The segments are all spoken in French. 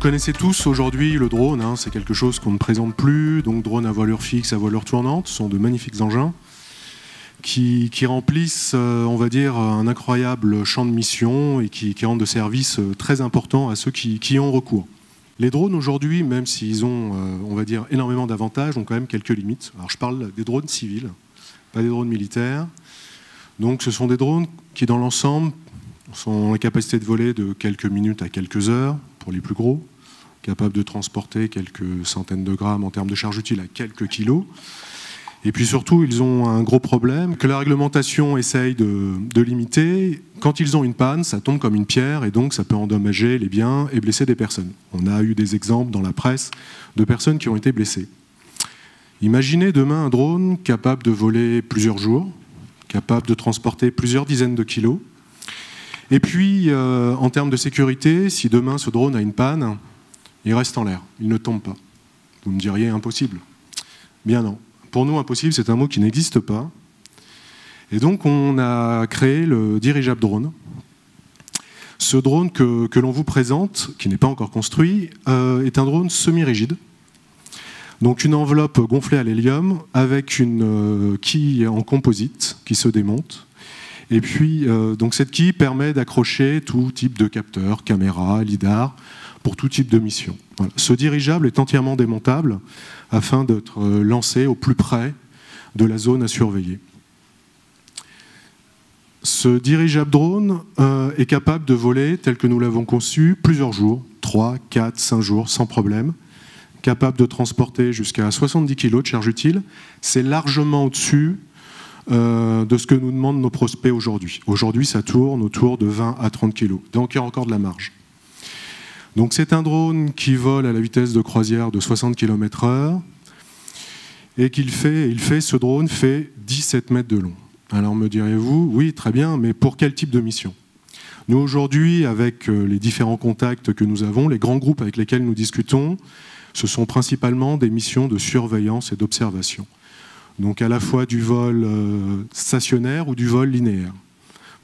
connaissez tous aujourd'hui le drone, hein, c'est quelque chose qu'on ne présente plus, donc drone à voilure fixe, à voilure tournante, ce sont de magnifiques engins qui remplissent, on va dire, un incroyable champ de mission et qui rendent de services très importants à ceux qui y ont recours. Les drones aujourd'hui, même s'ils ont, on va dire, énormément d'avantages, ont quand même quelques limites. Alors je parle des drones civils, pas des drones militaires. Donc ce sont des drones qui, dans l'ensemble, ont la capacité de voler de quelques minutes à quelques heures, pour les plus gros, capables de transporter quelques centaines de grammes en termes de charge utile à quelques kilos. Et puis surtout, ils ont un gros problème que la réglementation essaye de limiter. Quand ils ont une panne, ça tombe comme une pierre et donc ça peut endommager les biens et blesser des personnes. On a eu des exemples dans la presse de personnes qui ont été blessées. Imaginez demain un drone capable de voler plusieurs jours, capable de transporter plusieurs dizaines de kilos. Et puis, en termes de sécurité, si demain ce drone a une panne, il reste en l'air, il ne tombe pas. Vous me diriez impossible. Bien non. Pour nous, impossible, c'est un mot qui n'existe pas. Et donc, on a créé le dirigeable drone. Ce drone que l'on vous présente, qui n'est pas encore construit, est un drone semi-rigide. Donc, une enveloppe gonflée à l'hélium avec une quille en composite qui se démonte. Et puis, donc cette quille permet d'accrocher tout type de capteurs, caméras, lidar, pour tout type de mission. Voilà. Ce dirigeable est entièrement démontable afin d'être lancé au plus près de la zone à surveiller. Ce dirigeable drone est capable de voler, tel que nous l'avons conçu, plusieurs jours, 3, 4, 5 jours, sans problème. Capable de transporter jusqu'à 70 kg de charge utile. C'est largement au-dessus de ce que nous demandent nos prospects aujourd'hui. Aujourd'hui, ça tourne autour de 20 à 30 kg. Donc, il y a encore de la marge. Donc, c'est un drone qui vole à la vitesse de croisière de 60 km/h et ce drone fait 17 mètres de long. Alors, me direz-vous, oui, très bien, mais pour quel type de mission ? Nous, aujourd'hui, avec les différents contacts que nous avons, les grands groupes avec lesquels nous discutons, ce sont principalement des missions de surveillance et d'observation. Donc à la fois du vol stationnaire ou du vol linéaire.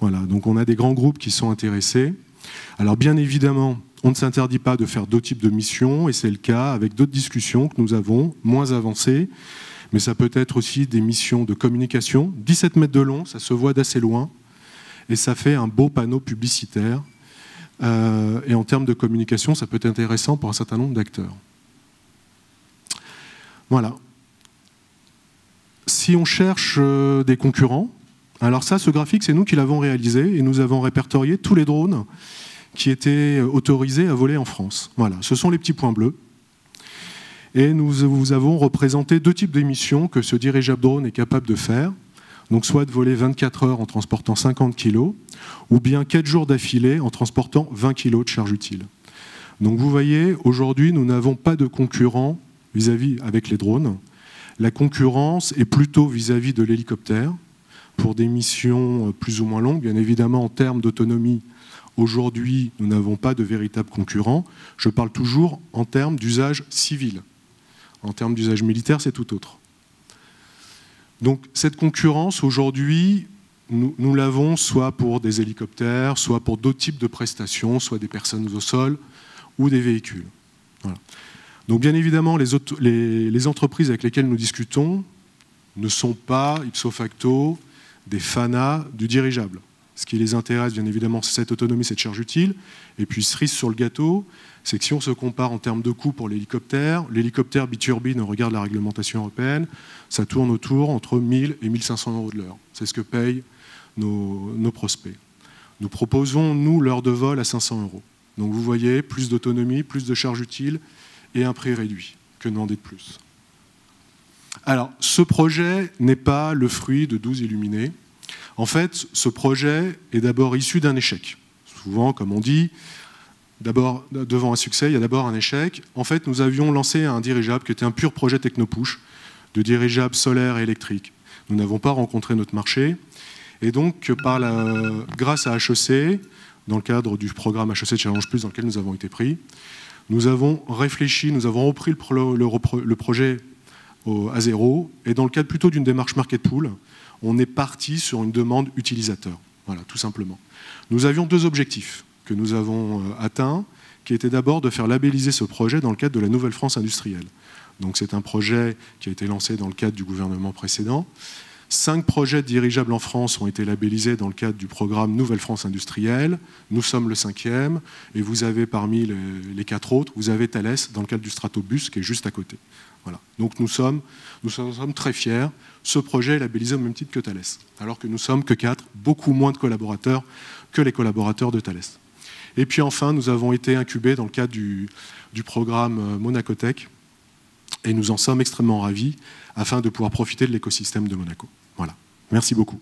Voilà, donc on a des grands groupes qui sont intéressés. Alors bien évidemment, on ne s'interdit pas de faire d'autres types de missions, et c'est le cas avec d'autres discussions que nous avons, moins avancées, mais ça peut être aussi des missions de communication. 17 mètres de long, ça se voit d'assez loin, et ça fait un beau panneau publicitaire. Et en termes de communication, ça peut être intéressant pour un certain nombre d'acteurs. Voilà. Si on cherche des concurrents, alors ça, ce graphique, c'est nous qui l'avons réalisé et nous avons répertorié tous les drones qui étaient autorisés à voler en France. Voilà, ce sont les petits points bleus. Et nous vous avons représenté deux types d'émissions que ce dirigeable drone est capable de faire. Donc soit de voler 24 heures en transportant 50 kg, ou bien 4 jours d'affilée en transportant 20 kg de charge utile. Donc vous voyez, aujourd'hui, nous n'avons pas de concurrents vis-à-vis avec les drones. La concurrence est plutôt vis-à-vis de l'hélicoptère pour des missions plus ou moins longues. Bien évidemment, en termes d'autonomie, aujourd'hui, nous n'avons pas de véritable concurrent. Je parle toujours en termes d'usage civil. En termes d'usage militaire, c'est tout autre. Donc cette concurrence, aujourd'hui, nous l'avons soit pour des hélicoptères, soit pour d'autres types de prestations, soit des personnes au sol ou des véhicules. Voilà. Donc bien évidemment, les entreprises avec lesquelles nous discutons ne sont pas, ipso facto, des fanas du dirigeable. Ce qui les intéresse, bien évidemment, c'est cette autonomie, cette charge utile. Et puis, cerise sur le gâteau, c'est que si on se compare en termes de coût pour l'hélicoptère biturbine, on regarde la réglementation européenne, ça tourne autour entre 1000 et 1500 euros de l'heure. C'est ce que payent nos prospects. Nous proposons, nous, l'heure de vol à 500 euros. Donc vous voyez, plus d'autonomie, plus de charge utile, et un prix réduit. Que demander de plus? Alors, ce projet n'est pas le fruit de 12 illuminés. En fait, ce projet est d'abord issu d'un échec. Souvent, comme on dit, d'abord, devant un succès, il y a d'abord un échec. En fait, nous avions lancé un dirigeable qui était un pur projet techno-push, de dirigeable solaire et électrique. Nous n'avons pas rencontré notre marché. Et donc, grâce à HEC, dans le cadre du programme HEC Challenge Plus dans lequel nous avons été pris, nous avons réfléchi, nous avons repris le projet à zéro, et dans le cadre plutôt d'une démarche market pool, on est parti sur une demande utilisateur. Voilà, tout simplement. Nous avions deux objectifs que nous avons atteints, qui était d'abord de faire labelliser ce projet dans le cadre de la Nouvelle France industrielle. Donc c'est un projet qui a été lancé dans le cadre du gouvernement précédent. 5 projets dirigeables en France ont été labellisés dans le cadre du programme Nouvelle France industrielle. Nous sommes le 5e, et vous avez parmi les 4 autres, vous avez Thales dans le cadre du Stratobus qui est juste à côté. Voilà. Donc nous sommes très fiers. Ce projet est labellisé au même titre que Thales, alors que nous sommes que 4, beaucoup moins de collaborateurs que les collaborateurs de Thales. Et puis enfin, nous avons été incubés dans le cadre du programme Monacotech, et nous en sommes extrêmement ravis afin de pouvoir profiter de l'écosystème de Monaco. Voilà. Merci beaucoup.